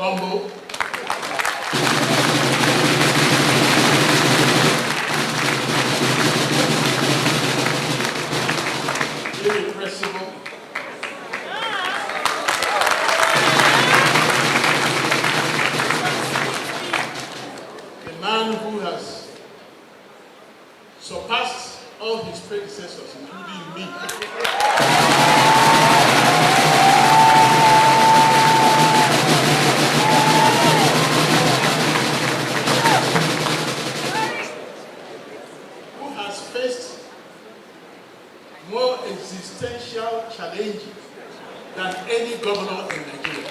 humble, irrepressible, a man who has surpassed all his predecessors, including me. Who has faced more existential challenges than any governor in Nigeria.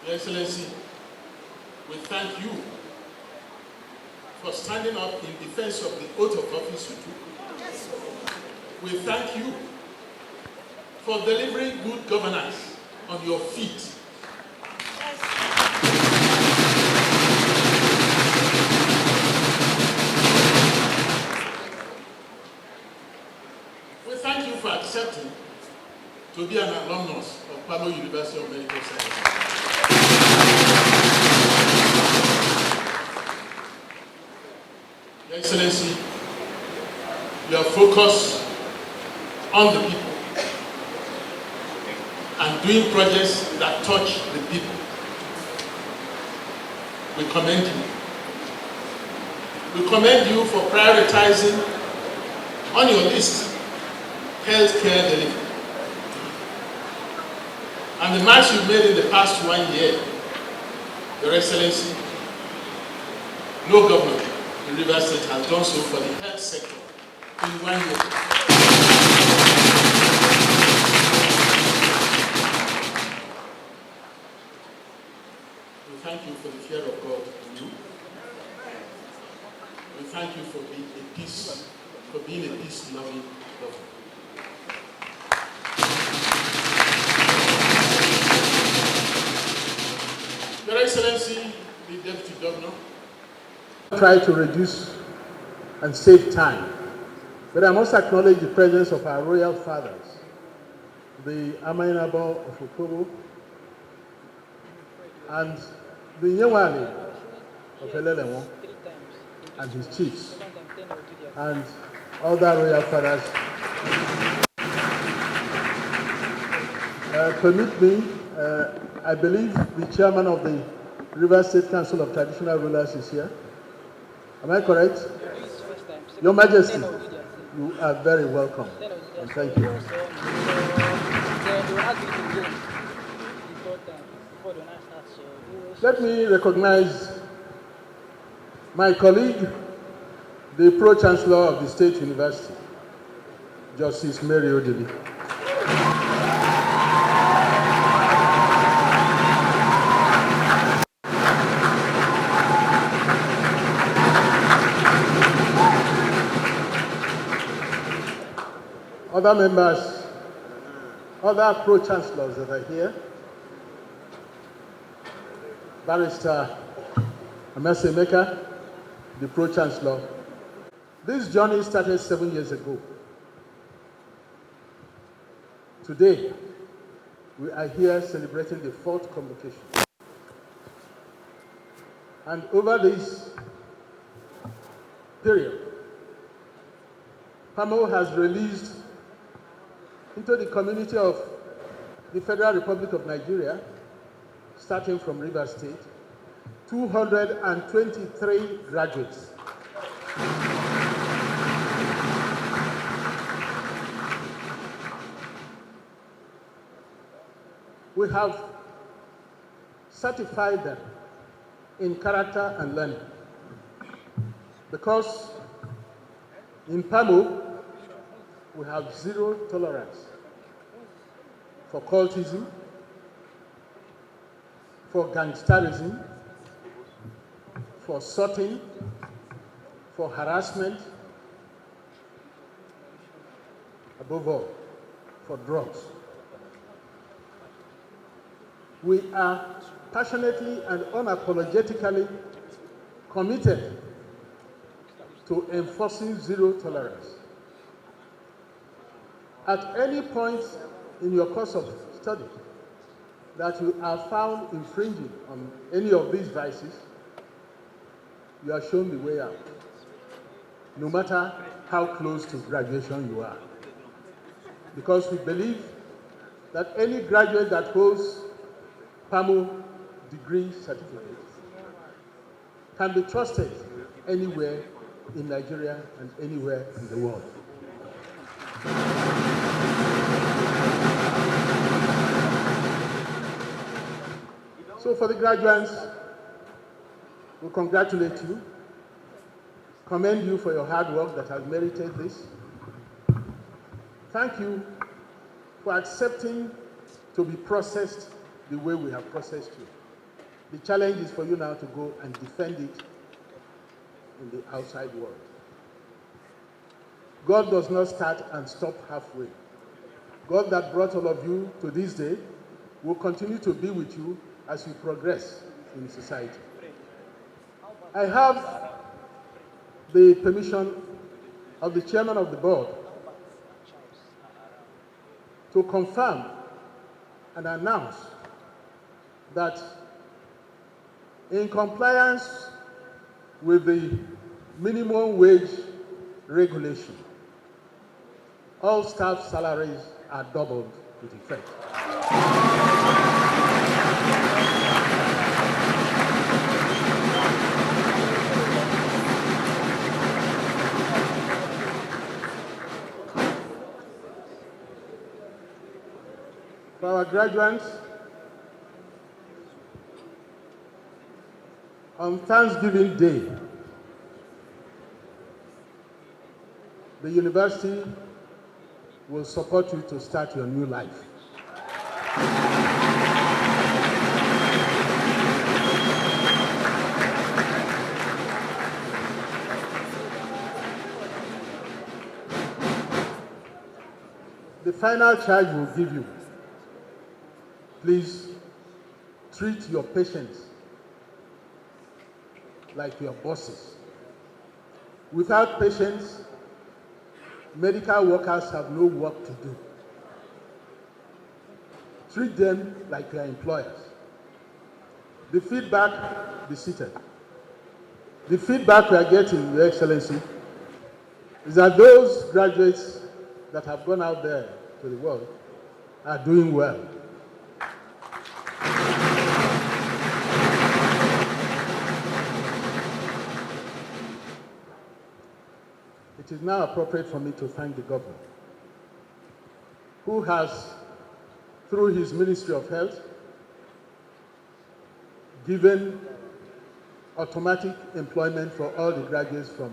Your Excellency, we thank you for standing up in defense of the oath of office you took. We thank you for delivering good governance on your feet. We thank you for accepting to be an alumnus of Palo University of Medical Sciences. Your Excellency, your focus on the people and doing projects that touch the people. We commend you. We commend you for prioritizing on your list healthcare delivery. And the march you've made in the past 1 year, Your Excellency, no government in Rivers State has done so for the health sector in 1 year. We thank you for the fear of God in you. We thank you for being a peace-loving government. Your Excellency, the Deputy Governor, try to reduce and save time, but I must acknowledge the presence of our royal fathers, the Amaewhule of Oko-Jumbo and the Nyewali of Elelemo and his chiefs, and other royal fathers. Permit me, I believe the chairman of the Rivers State Council of Traditional Rulers is here. Am I correct? Your Majesty, you are very welcome, and thank you. Let me recognize my colleague, the Pro-Chancellor of the State University, Justice Mary Odili. Other members, other Pro-Chancellors that are here, Barrister Amaewhule, the Pro-Chancellor. This journey started 7 years ago. Today, we are here celebrating the 4th Convocation. And over this period, PAMO has released into the community of the Federal Republic of Nigeria, starting from Rivers State, 223 graduates. We have certified them in character and learning, because in PAMO, we have zero tolerance for cultism, for gangsterism, for sorting, for harassment, above all, for drugs. We are passionately and unapologetically committed to enforcing zero tolerance. At any point in your course of study that you are found infringing on any of these vices, you are shown the way out, no matter how close to graduation you are. Because we believe that any graduate that holds PAMO degree certificate can be trusted anywhere in Nigeria and anywhere in the world. So for the graduates, we congratulate you, commend you for your hard work that has merited this. Thank you for accepting to be processed the way we have processed you. The challenge is for you now to go and defend it in the outside world. God does not start and stop halfway. God that brought all of you to this day will continue to be with you as you progress in society. I have the permission of the chairman of the board to confirm and announce that in compliance with the minimum wage regulation, all staff salaries are doubled with effect. For our graduates, on Thanksgiving Day, the university will support you to start your new life. The final charge we'll give you: please treat your patients like your bosses. Without patients, medical workers have no work to do. Treat them like your employers. The feedback, be seated. The feedback we are getting, Your Excellency, is that those graduates that have gone out there to the world are doing well. It is now appropriate for me to thank the governor, who has, through his Ministry of Health, given automatic employment for all the graduates from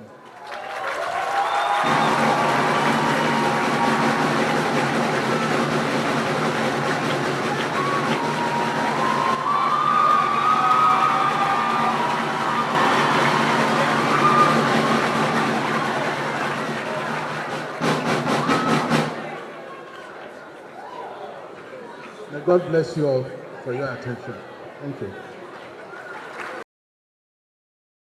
God bless you all for your attention. Thank you.